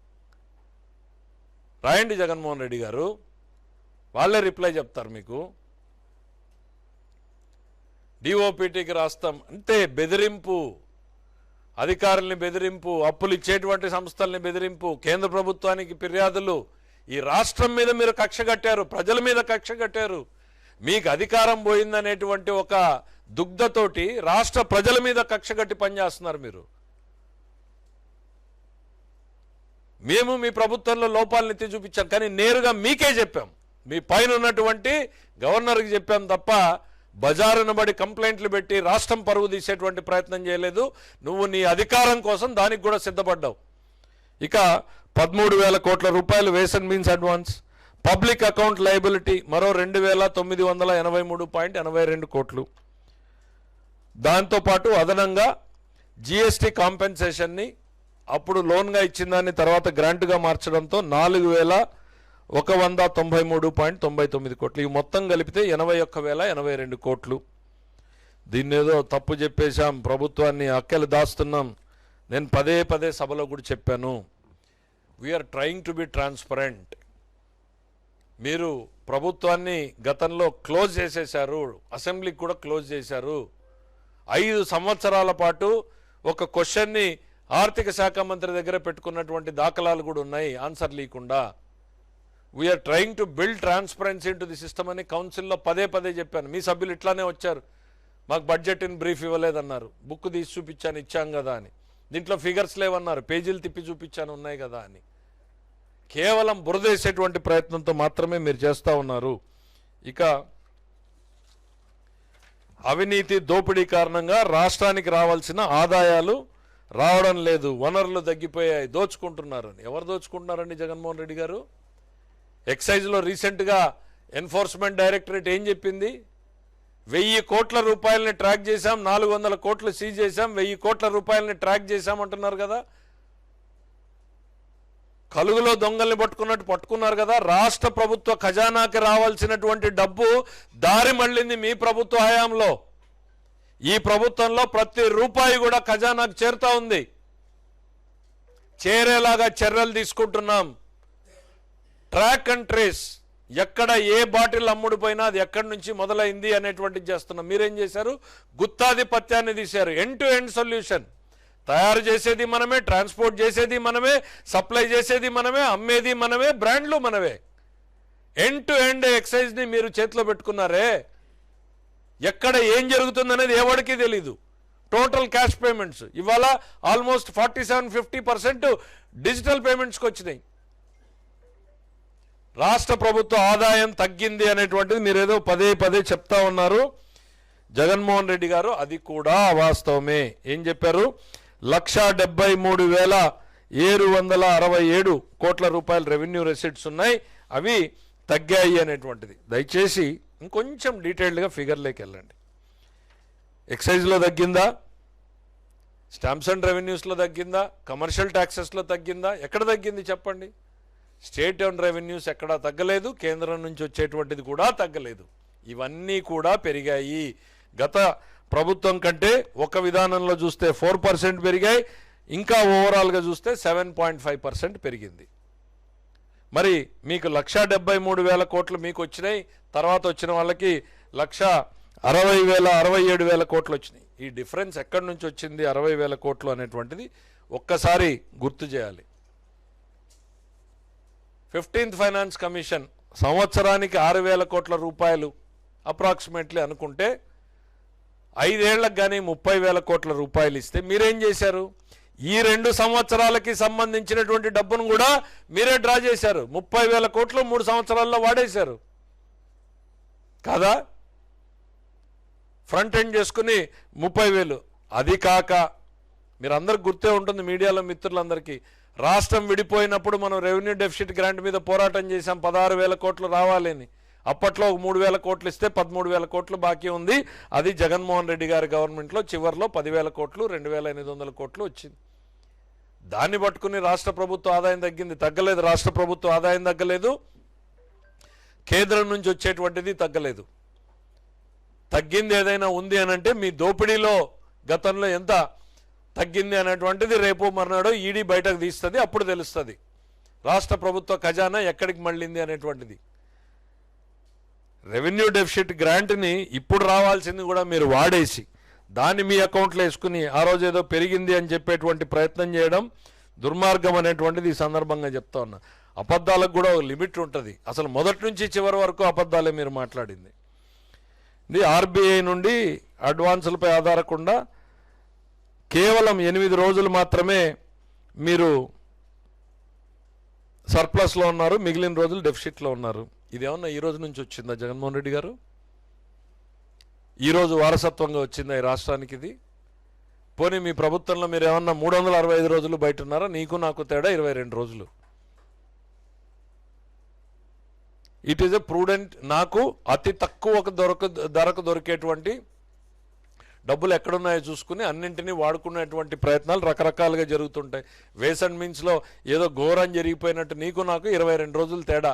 రాయండి జగన్మోహన్ రెడ్డి గారు, వాళ్ళే రిప్లై చెప్తారు మీకు. డిఓపిటీకి రాస్తాం అంతే. బెదిరింపు, అధికారుల్ని బెదిరింపు, అప్పులు ఇచ్చేటువంటి సంస్థల్ని బెదిరింపు, కేంద్ర ప్రభుత్వానికి ఫిర్యాదులు. ఈ రాష్ట్రం మీద మీరు కక్ష కట్టారు, ప్రజల మీద కక్ష కట్టారు. మీకు అధికారం పోయిందనేటువంటి ఒక దుగ్ధతోటి రాష్ట్ర ప్రజల మీద కక్ష కట్టి పనిచేస్తున్నారు మీరు. మేము మీ ప్రభుత్వంలో లోపాలను ఎత్తి చూపించాం, కానీ నేరుగా మీకే చెప్పాం. మీ పైన ఉన్నటువంటి గవర్నర్కి చెప్పాం తప్ప బజారున బడి కంప్లైంట్లు పెట్టి రాష్ట్రం పరువు తీసేటువంటి ప్రయత్నం చేయలేదు. నువ్వు నీ అధికారం కోసం దానికి కూడా సిద్ధపడ్డావు. ఇక 13,000 కోట్ల రూపాయలు ways and means advance, public account liability మరో 2,983.82 కోట్లు. దాంతోపాటు అదనంగా జిఎస్టీ కాంపెన్సేషన్ని అప్పుడు లోన్గా ఇచ్చిన దాన్ని తర్వాత గ్రాంట్గా మార్చడంతో 4,193.99 కోట్లు. ఇవి మొత్తం కలిపితే 81,082 కోట్లు. దీన్నేదో తప్పు చెప్పేశాం, ప్రభుత్వాన్ని అక్కలు దాస్తున్నాం. నేను పదే పదే సభలో కూడా చెప్పాను, we are trying to be transparent. మీరు ప్రభుత్వాన్ని గతంలో క్లోజ్ చేసేశారు, అసెంబ్లీకి కూడా క్లోజ్ చేశారు. 5 సంవత్సరాల పాటు ఒక క్వశ్చన్ని ఆర్థిక శాఖ మంత్రి దగ్గర పెట్టుకున్నటువంటి దాఖలాలు కూడా ఉన్నాయి ఆన్సర్ లేకుండా. We are trying to build transparency into the system అని కౌన్సిల్లో పదే పదే చెప్పాను. మీ సభ్యులు ఇట్లానే వచ్చారు, మాకు బడ్జెట్ ఇన్ బ్రీఫ్ ఇవ్వలేదన్నారు. బుక్ తీసి చూపించాను, ఇచ్చాం కదా అని. దీంట్లో ఫిగర్స్ లేవన్నారు, పేజీలు తిప్పి చూపించాను, ఉన్నాయి కదా అని. కేవలం బురదేసేటువంటి ప్రయత్నంతో మాత్రమే మీరు చేస్తూ ఉన్నారు. ఇక అవినీతి దోపిడీ కారణంగా రాష్ట్రానికి రావాల్సిన ఆదాయాలు రావడం లేదు, వనరులు తగ్గిపోయాయి, దోచుకుంటున్నారని. ఎవరు దోచుకుంటున్నారండి? జగన్మోహన్ రెడ్డి గారు. ఎక్సైజ్లో రీసెంట్గా ఎన్ఫోర్స్మెంట్ డైరెక్టరేట్ ఏం చెప్పింది? 1,000 కోట్ల రూపాయలని ట్రాక్ చేశాం, 400 కోట్లు సీజ్ చేశాం, 1,000 కోట్ల రూపాయలని ట్రాక్ చేశామంటున్నారు కదా. కలుగులో దొంగల్ని పట్టుకున్నట్టు పట్టుకున్నారు కదా. రాష్ట్ర ప్రభుత్వ ఖజానాకి రావాల్సినటువంటి డబ్బు దారి మళ్ళింది మీ ప్రభుత్వ హయాంలో. ఈ ప్రభుత్వంలో ప్రతి రూపాయి కూడా ఖజానాకు చేరుతా ఉంది. చేరేలాగా చర్యలు తీసుకుంటున్నాం. ట్రాక్ అండ్ ట్రేస్, ఎక్కడ ఏ బాటిల్ అమ్ముడుపోయినా అది ఎక్కడి నుంచి మొదలైంది అనేటువంటిది చేస్తున్నాం. మీరేం చేశారు? గుత్తాధిపత్యాన్ని తీశారు. End to end solution. తయారు చేసేది మనమే, ట్రాన్స్పోర్ట్ చేసేది మనమే, సప్లై చేసేది మనమే, అమ్మేది మనమే, బ్రాండ్లు మనమే. ఎండ్ టు ఎండ్ ఎక్సైజ్ని మీరు చేతిలో పెట్టుకున్నారే. ఎక్కడ ఏం జరుగుతుందనేది ఎవరికి తెలీదు. టోటల్ క్యాష్ పేమెంట్స్ ఇవాళ ఆల్మోస్ట్ 47-50% డిజిటల్ పేమెంట్స్కి వచ్చినాయి. రాష్ట్ర ప్రభుత్వ ఆదాయం తగ్గింది అనేటువంటిది మీరేదో పదే పదే చెప్తా ఉన్నారు. జగన్మోహన్ రెడ్డి గారు అది కూడా అవాస్తవమే. ఏం చెప్పారు? 1,73,767 కోట్ల రూపాయల రెవెన్యూ రెసిట్స్ ఉన్నాయి, అవి తగ్గాయి అనేటువంటిది. దయచేసి ఇంకొంచెం డీటెయిల్డ్గా ఫిగర్లోకి వెళ్ళండి. ఎక్సైజ్లో తగ్గిందా? స్టాంప్స్ అండ్ రెవెన్యూస్లో తగ్గిందా? కమర్షియల్ ట్యాక్సెస్లో తగ్గిందా? ఎక్కడ తగ్గింది చెప్పండి? స్టేట్ అండ్ రెవెన్యూస్ ఎక్కడా తగ్గలేదు, కేంద్రం నుంచి వచ్చేటువంటిది కూడా తగ్గలేదు. ఇవన్నీ కూడా పెరిగాయి. గత ప్రభుత్వం కంటే ఒక విధానంలో చూస్తే 4% పెరిగాయి, ఇంకా ఓవరాల్గా చూస్తే 7.5% పెరిగింది. మరి మీకు 1,73,000 కోట్లు మీకు వచ్చినాయి, తర్వాత వచ్చిన వాళ్ళకి 1,60,000-67,000 కోట్లు వచ్చినాయి. ఈ డిఫరెన్స్ ఎక్కడి నుంచి వచ్చింది 60,000 కోట్లు అనేటువంటిది ఒక్కసారి గుర్తు చేయాలి. 15th ఫైనాన్స్ కమిషన్ సంవత్సరానికి 6,000 కోట్ల రూపాయలు అప్రాక్సిమేట్లీ అనుకుంటే 5 ఏళ్లకు కానీ 30,000 కోట్ల రూపాయలు ఇస్తే మీరేం చేశారు? ఈ 2 సంవత్సరాలకి సంబంధించినటువంటి డబ్బును కూడా మీరే డ్రా చేశారు. 30,000 కోట్లు 3 సంవత్సరాల్లో వాడేశారు కదా. ఫ్రంట్ ఎండ్ చేసుకుని 30,000. అది కాక మీరందరికి గుర్తే ఉంటుంది, మీడియాలో మిత్రులందరికీ, రాష్ట్రం విడిపోయినప్పుడు మనం రెవెన్యూ డెఫిసిట్ గ్రాంట్ మీద పోరాటం చేశాం. 16,000 కోట్లు రావాలని. అప్పట్లో 3,000 కోట్లు ఇస్తే 13,000 కోట్లు బాకీ ఉంది. అది జగన్మోహన్ రెడ్డి గారి గవర్నమెంట్లో చివరిలో 10,000 కోట్లు 2,800 కోట్లు వచ్చింది. దాన్ని పట్టుకుని రాష్ట్ర ప్రభుత్వ ఆదాయం తగ్గింది. తగ్గలేదు. రాష్ట్ర ప్రభుత్వ ఆదాయం తగ్గలేదు, కేంద్రం నుంచి వచ్చేటువంటిది తగ్గలేదు. తగ్గింది ఏదైనా ఉంది అనంటే మీ దోపిడీలో గతంలో ఎంత తగ్గింది అనేటువంటిది రేపు మర్నాడు ఈడీ బయటకు తీస్తుంది, అప్పుడు తెలుస్తుంది రాష్ట్ర ప్రభుత్వ ఖజానా ఎక్కడికి మళ్ళింది అనేటువంటిది. రెవెన్యూ డెఫిసిట్ గ్రాంట్ని ఇప్పుడు రావాల్సింది కూడా మీరు వాడేసి దాన్ని మీ అకౌంట్లో వేసుకుని ఆ రోజు ఏదో పెరిగింది అని చెప్పేటువంటి ప్రయత్నం చేయడం దుర్మార్గం అనేటువంటిది ఈ సందర్భంగా చెప్తా ఉన్నా. అబద్ధాలకు కూడా ఒక లిమిట్ ఉంటుంది. అసలు మొదటి నుంచి చివరి వరకు అబద్ధాలే మీరు మాట్లాడింది. ఇది ఆర్బీఐ నుండి అడ్వాన్సులపై ఆధారకుండా కేవలం 8 రోజులు మాత్రమే మీరు సర్ప్లస్లో ఉన్నారు, మిగిలిన రోజులు డెఫిసిట్లో ఉన్నారు. ఇదేమన్నా ఈ రోజు నుంచి వచ్చిందా జగన్మోహన్ రెడ్డి గారు? ఈరోజు వారసత్వంగా వచ్చిందా ఈ రాష్ట్రానికి ఇది? పోనీ మీ ప్రభుత్వంలో మీరు ఏమన్నా 365 రోజులు బయట ఉన్నారా? నీకు నాకు తేడా 22 రోజులు. It is a prudent. నాకు అతి తక్కువ ధరకు దొరికేటువంటి డబ్బులు ఎక్కడున్నాయో చూసుకుని అన్నింటినీ వాడుకునేటువంటి ప్రయత్నాలు రకరకాలుగా జరుగుతుంటాయి. వేస్ అండ్ మీన్స్లో ఏదో ఘోరం జరిగిపోయినట్టు నీకు నాకు 22 రోజులు తేడా,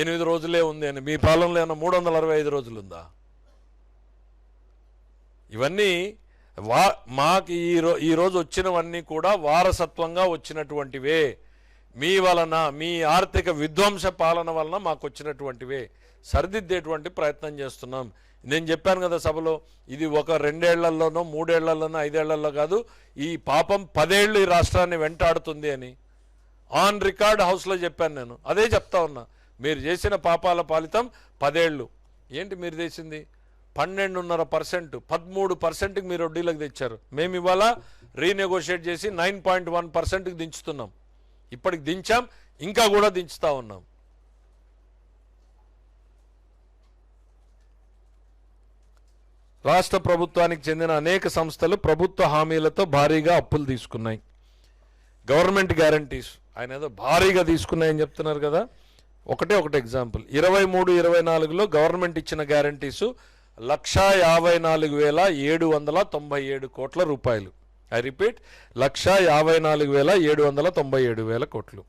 8 రోజులే ఉంది అని. మీ పాలనలో ఏమన్నా 365 రోజులు ఉందా? ఇవన్నీ మాకు ఈరోజు వచ్చినవన్నీ కూడా వారసత్వంగా వచ్చినటువంటివే. మీ వలన, మీ ఆర్థిక విధ్వంస పాలన వలన మాకు వచ్చినటువంటివే. సరిదిద్దేటువంటి ప్రయత్నం చేస్తున్నాం. నేను చెప్పాను కదా సభలో, ఇది ఒక 2 ఏళ్లలోనో 3 ఏళ్లలోనో 5 ఏళ్లలో కాదు, ఈ పాపం 10 ఏళ్ళు ఈ రాష్ట్రాన్ని వెంటాడుతుంది అని ఆన్ రికార్డ్ హౌస్లో చెప్పాను. నేను అదే చెప్తా ఉన్నా. మీరు చేసిన పాపాల ఫలితం 10 ఏళ్ళు. ఏంటి మీరు చేసింది? 12.5%, 13%కి మీరు వడ్డీలకు తెచ్చారు. మేము ఇవాళ రీనెగోషియేట్ చేసి 9.1%కి దించుతున్నాం. ఇప్పటికి దించాం, ఇంకా కూడా దించుతా ఉన్నాం. రాష్ట్ర ప్రభుత్వానికి చెందిన అనేక సంస్థలు ప్రభుత్వ హామీలతో భారీగా అప్పులు తీసుకున్నాయి. గవర్నమెంట్ గ్యారంటీస్ ఆయన ఏదో భారీగా తీసుకున్నాయని చెప్తున్నారు కదా. ఒక ఎగ్జాంపుల్, 23-24లో గవర్నమెంట్ ఇచ్చిన గ్యారంటీసు 1,54,797 కోట్ల రూపాయలు. ఐ రిపీట్, 1,54,797 కోట్లు.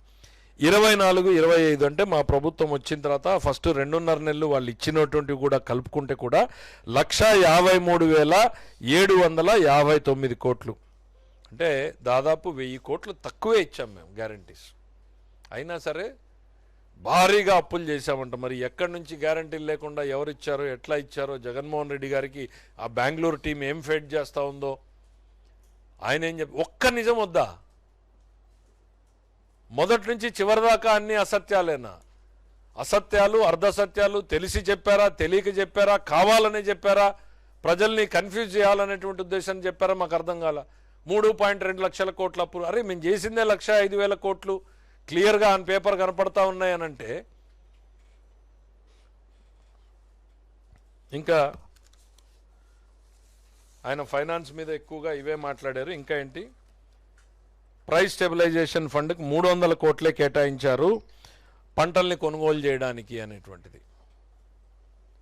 24-25 అంటే మా ప్రభుత్వం వచ్చిన తర్వాత ఫస్ట్ 2.5 నెలలు వాళ్ళు ఇచ్చినటువంటివి కూడా కలుపుకుంటే కూడా 1,53,759 కోట్లు. అంటే దాదాపు 1000 కోట్లు తక్కువే ఇచ్చాం మేము గ్యారంటీస్. అయినా సరే భారీగా అప్పులు చేశామంట. మరి ఎక్కడి నుంచి గ్యారంటీలు లేకుండా ఎవరు ఇచ్చారో, ఎట్లా ఇచ్చారో, జగన్మోహన్ రెడ్డి గారికి ఆ బెంగళూరు టీం ఏం ఫైట్ చేస్తూ ఉందో ఆయన ఏం ఒక్క నిజం వద్దా? మొదటి నుంచి చివరిదాకా అన్ని అసత్యాలేనా? అసత్యాలు, అర్ధసత్యాలు తెలిసి చెప్పారా, తెలియక చెప్పారా, కావాలనే చెప్పారా, ప్రజల్ని కన్ఫ్యూజ్ చేయాలనేటువంటి ఉద్దేశం చెప్పారా? మాకు అర్థం కాల. 3.2 లక్షల కోట్ల అప్పు. అరే మేము చేసిందే 1,05,000 కోట్లు క్లియర్గా ఆన్ పేపర్ కనపడతా ఉన్నాయనంటే ఇంకా ఆయన ఫైనాన్స్ మీద ఎక్కువగా ఇవే మాట్లాడారు. ఇంకా ఏంటి, ప్రైస్ స్టెబిలైజేషన్ ఫండ్కి 300 కోట్లే కేటాయించారు పంటల్ని కొనుగోలు చేయడానికి అనేటువంటిది.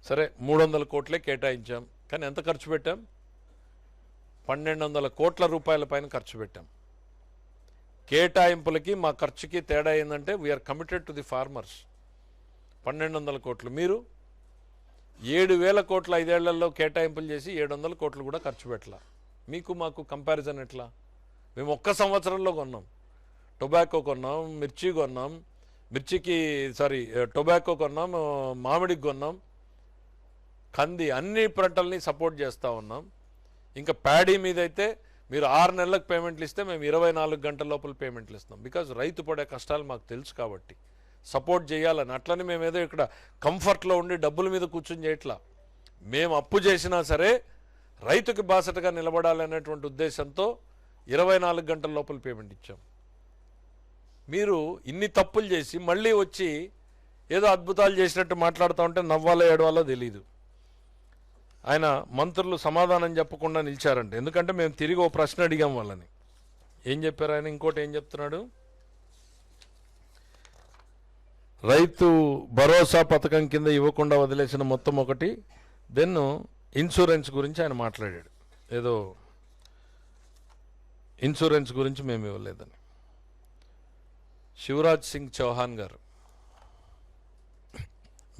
సరే 300 కోట్లే కేటాయించాం, కానీ ఎంత ఖర్చు పెట్టాం? 1,200 కోట్ల రూపాయల పైన ఖర్చు పెట్టాం. కేటాయింపులకి మా ఖర్చుకి తేడా ఏంటంటే we are committed to the farmers. 1,200 కోట్లు, మీరు 7,000 కోట్ల 5 ఏళ్లలో కేటాయింపులు చేసి 700 కోట్లు కూడా ఖర్చు పెట్టాల. మీకు మాకు కంపారిజన్ ఎట్లా? మేము ఒక్క సంవత్సరంలో కొన్నాం. టొబాకో కొన్నాం, మిర్చి కొన్నాం, టొబాకో కొన్నాం, మామిడికి కొన్నాం, కంది, అన్ని పంటల్ని సపోర్ట్ చేస్తూ ఉన్నాం. ఇంకా ప్యాడీ మీద అయితే మీరు 6 నెలలకు పేమెంట్లు ఇస్తే మేము 24 గంటల లోపల పేమెంట్లు ఇస్తాం. బికాజ్ రైతు పడే కష్టాలు మాకు తెలుసు కాబట్టి సపోర్ట్ చేయాలని. అట్లని మేము ఏదో ఇక్కడ కంఫర్ట్లో ఉండి డబ్బుల మీద కూర్చొని చేయట్లా. మేము అప్పు చేసినా సరే రైతుకి బాసటగా నిలబడాలనేటువంటి ఉద్దేశంతో 24 గంటల లోపల పేమెంట్ ఇచ్చాం. మీరు ఇన్ని తప్పులు చేసి మళ్ళీ వచ్చి ఏదో అద్భుతాలు చేసినట్టు మాట్లాడుతూ ఉంటే నవ్వాలో ఏడవాలో తెలీదు. ఆయన మంత్రులు సమాధానం చెప్పకుండా నిలిచారంట. ఎందుకంటే మేము తిరిగి ఓ ప్రశ్న అడిగాం వాళ్ళని. ఏం చెప్పారు ఆయన? ఇంకోటి ఏం చెప్తున్నాడు, రైతు భరోసా పథకం కింద ఇవ్వకుండా వదిలేసిన మొత్తం ఒకటి, దెన్ ఇన్సూరెన్స్ గురించి ఆయన మాట్లాడాడు. ఏదో ఇన్సూరెన్స్ గురించి మేము ఇవ్వలేదని. శివరాజ్ సింగ్ చౌహాన్ గారు,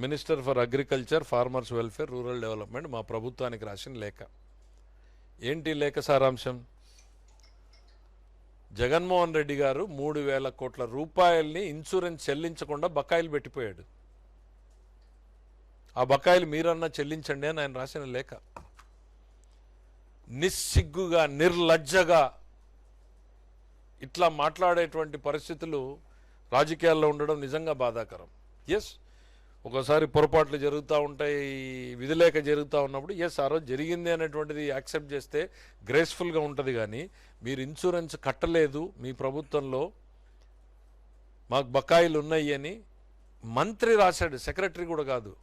minister for agriculture, farmers welfare, rural development, మా ప్రభుత్వానికి రాసిన లేఖ. ఏంటి లేఖ సారాంశం? జగన్మోహన్ రెడ్డి గారు 3,000 కోట్ల రూపాయల్ని ఇన్సూరెన్స్ చెల్లించకుండా బకాయిలు పెట్టిపోయాడు. ఆ బకాయిలు మీరన్నా చెల్లించండి అని ఆయన రాసిన లేఖ. నిస్సిగ్గుగా, నిర్లజ్జగా ఇట్లా మాట్లాడేటువంటి పరిస్థితులు రాజకీయాల్లో ఉండడం నిజంగా బాధాకరం. ఎస్, ఒక్కోసారి పొరపాట్లు జరుగుతూ ఉంటాయి, విధిలేక జరుగుతూ ఉన్నప్పుడు ఎస్ ఆ రోజు జరిగింది అనేటువంటిది యాక్సెప్ట్ చేస్తే గ్రేస్ఫుల్గా ఉంటుంది. కానీ మీరు ఇన్సూరెన్స్ కట్టలేదు, మీ ప్రభుత్వంలో మాకు బకాయిలు ఉన్నాయి అని మంత్రి రాశాడు, సెక్రటరీ కూడా కాదు.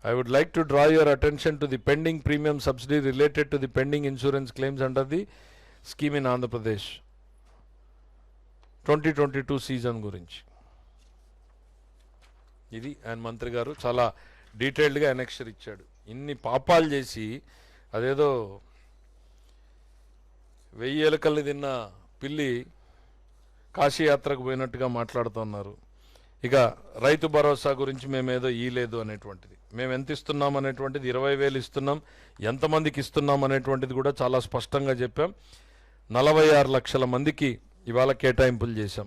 I would like to draw your attention to the pending premium subsidy related to the pending insurance claims under the scheme in Andhra Pradesh 2022 season గురించి. ఇది ఆయన మంత్రి గారు చాలా డీటెయిల్డ్గా అనెక్షర్ ఇచ్చాడు. ఇన్ని పాపాలు చేసి అదేదో 1000 ఎలుకల్ని తిన్న పిల్లి కాశీయాత్రకు పోయినట్టుగా మాట్లాడుతున్నారు. ఇక రైతు భరోసా గురించి మేమేదో ఇయ్యలేదు అనేటువంటిది, మేము ఎంత ఇస్తున్నాం అనేటువంటిది 20,000 ఇస్తున్నాం, ఎంతమందికి ఇస్తున్నాం అనేటువంటిది కూడా చాలా స్పష్టంగా చెప్పాం. 46 లక్షల మందికి ఇవాళ కేటాయింపులు చేశాం.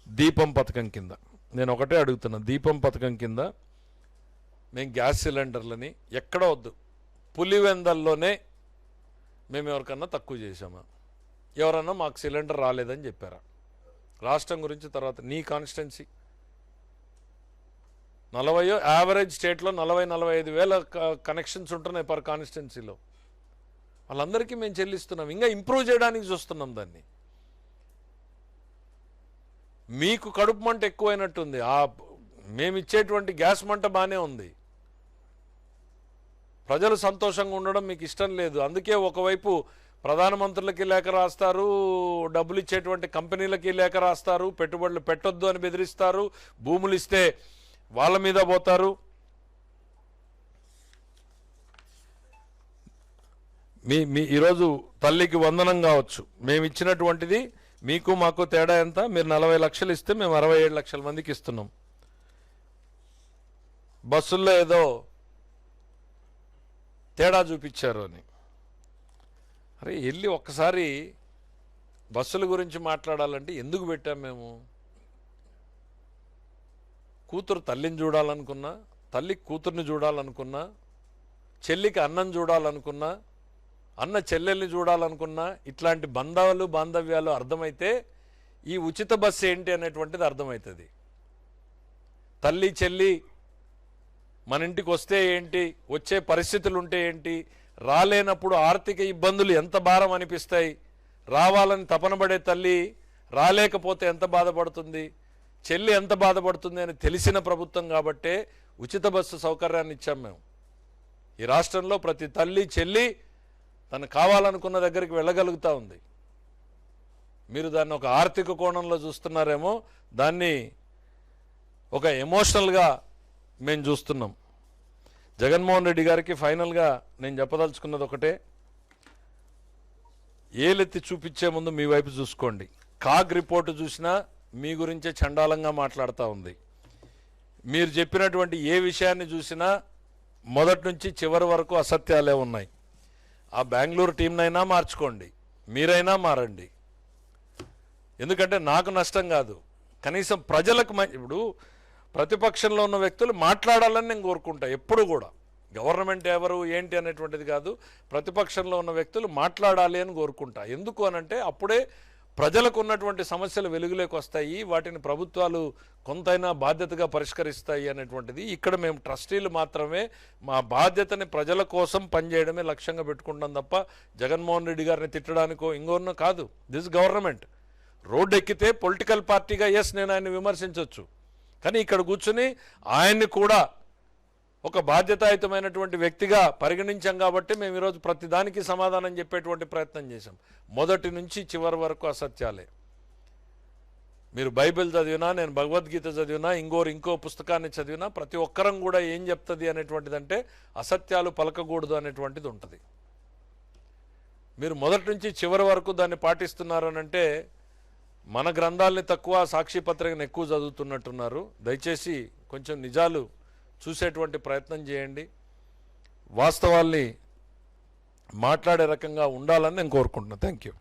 దీపం పథకం కింద నేను ఒకటే అడుగుతున్నా, దీపం పథకం కింద మేము గ్యాస్ సిలిండర్లని ఎక్కడ వద్దు, పులివెందల్లోనే మేము ఎవరికన్నా తక్కువ చేసామా? ఎవరన్నా మాకు సిలిండర్ రాలేదని చెప్పారా? రాష్ట్రం గురించి తర్వాత నీ కాన్స్టిట్యున్సీ 40 యావరేజ్ స్టేట్లో 40-45 వేల కనెక్షన్స్ ఉంటున్నాయి పర్ కాన్స్టిట్యున్సీలో. వాళ్ళందరికీ మేము చెల్లిస్తున్నాం, ఇంకా ఇంప్రూవ్ చేయడానికి చూస్తున్నాం దాన్ని. మీకు కడుపు మంట ఎక్కువైనట్టుంది, మేము ఇచ్చేటువంటి గ్యాస్ మంట బాగానే ఉంది, ప్రజలు సంతోషంగా ఉండడం మీకు ఇష్టం లేదు. అందుకే ఒకవైపు ప్రధానమంత్రులకి లేఖ రాస్తారు, డబ్బులు ఇచ్చేటువంటి కంపెనీలకి లేఖ రాస్తారు, పెట్టుబడులు పెట్టొద్దు అని బెదిరిస్తారు, భూములు ఇస్తే వాళ్ళ మీద పోతారు. మీ ఈరోజు తల్లికి వందనం కావచ్చు, మేము ఇచ్చినటువంటిది మీకు మాకు తేడా ఎంత? మీరు 40 లక్షలు ఇస్తే మేము 67 లక్షల మందికి ఇస్తున్నాం. బస్సుల్లో ఏదో తేడా చూపించారు అని. అరే వెళ్ళి ఒక్కసారి బస్సుల గురించి మాట్లాడాలంటే ఎందుకు పెట్టాం మేము? కూతురు తల్లిని చూడాలనుకున్నా, తల్లి కూతుర్ని చూడాలనుకున్నా, చెల్లికి అన్నం చూడాలనుకున్నా, అన్న చెల్లెల్ని చూడాలనుకున్నా, ఇట్లాంటి బంధాలు బాంధవ్యాలు అర్థమైతే ఈ ఉచిత బస్సు ఏంటి అనేటువంటిది అర్థమవుతుంది. తల్లి చెల్లి మన ఇంటికి వస్తే ఏంటి, వచ్చే పరిస్థితులు ఉంటే ఏంటి, రాలేనప్పుడు ఆర్థిక ఇబ్బందులు ఎంత భారం అనిపిస్తాయి, రావాలని తపనబడే తల్లి రాలేకపోతే ఎంత బాధపడుతుంది, చెల్లి ఎంత బాధపడుతుంది అని తెలిసిన ప్రభుత్వం కాబట్టే ఉచిత బస్సు సౌకర్యాన్ని ఇచ్చాం మేము. ఈ రాష్ట్రంలో ప్రతి తల్లి చెల్లి తను కావాలనుకున్న దగ్గరికి వెళ్ళగలుగుతూ ఉంది. మీరు దాన్ని ఒక ఆర్థిక కోణంలో చూస్తున్నారేమో, దాన్ని ఒక ఎమోషనల్గా మేము చూస్తున్నాం. జగన్మోహన్ రెడ్డి గారికి ఫైనల్గా నేను చెప్పదలుచుకున్నది ఒకటే, ఏలెత్తి చూపించే ముందు మీ వైపు చూసుకోండి. కాగ్ రిపోర్టు చూసినా మీ గురించే చండాలంగా మాట్లాడుతూ ఉంది. మీరు చెప్పినటువంటి ఏ విషయాన్ని చూసినా మొదటి నుంచి చివరి వరకు అసత్యాలే ఉన్నాయి. ఆ బెంగళూరు టీంనైనా మార్చుకోండి, మీరైనా మారండి. ఎందుకంటే నాకు నష్టం కాదు, కనీసం ప్రజలకు ఇప్పుడు ప్రతిపక్షంలో ఉన్న వ్యక్తులు మాట్లాడాలని నేను కోరుకుంటా. ఎప్పుడు కూడా గవర్నమెంట్ ఎవరు ఏంటి అనేటువంటిది కాదు, ప్రతిపక్షంలో ఉన్న వ్యక్తులు మాట్లాడాలి అని కోరుకుంటా. ఎందుకు అనంటే అప్పుడే ప్రజలకు ఉన్నటువంటి సమస్యలు వెలుగులోకి వస్తాయి, వాటిని ప్రభుత్వాలు కొంతైనా బాధ్యతగా పరిష్కరిస్తాయి అనేటువంటిది. ఇక్కడ మేము ట్రస్టీలు మాత్రమే మా బాధ్యతని ప్రజల కోసం పనిచేయడమే లక్ష్యంగా పెట్టుకుంటాం తప్ప జగన్మోహన్ రెడ్డి గారిని తిట్టడానికో ఇంకోనో కాదు. దిస్ గవర్నమెంట్ రోడ్డు ఎక్కితే పొలిటికల్ పార్టీగా నేను ఆయన్ని విమర్శించవచ్చు, కానీ ఇక్కడ కూర్చుని ఆయన్ని కూడా ఒక బాధ్యతాయుతమైనటువంటి వ్యక్తిగా పరిగణించాం కాబట్టి మేము ఈరోజు ప్రతిదానికి సమాధానం చెప్పేటువంటి ప్రయత్నం చేశాం. మొదటి నుంచి చివరి వరకు అసత్యాలే. మీరు బైబిల్ చదివినా, నేను భగవద్గీత చదివినా, ఇంకో పుస్తకాన్ని చదివినా ప్రతి ఒక్కరం కూడా ఏం చెప్తుంది అనేటువంటిదంటే అసత్యాలు పలకకూడదు అనేటువంటిది ఉంటుంది. మీరు మొదటి నుంచి చివరి వరకు దాన్ని పాటిస్తున్నారనంటే మన గ్రంథాలని తక్కువ, సాక్షి పత్రికను ఎక్కువ చదువుతున్నట్టున్నారు. దయచేసి కొంచెం నిజాలు చూసేటువంటి ప్రయత్నం చేయండి, వాస్తవాల్ని మాట్లాడే రకంగా ఉండాలని నేను కోరుకుంటున్నాను. Thank you.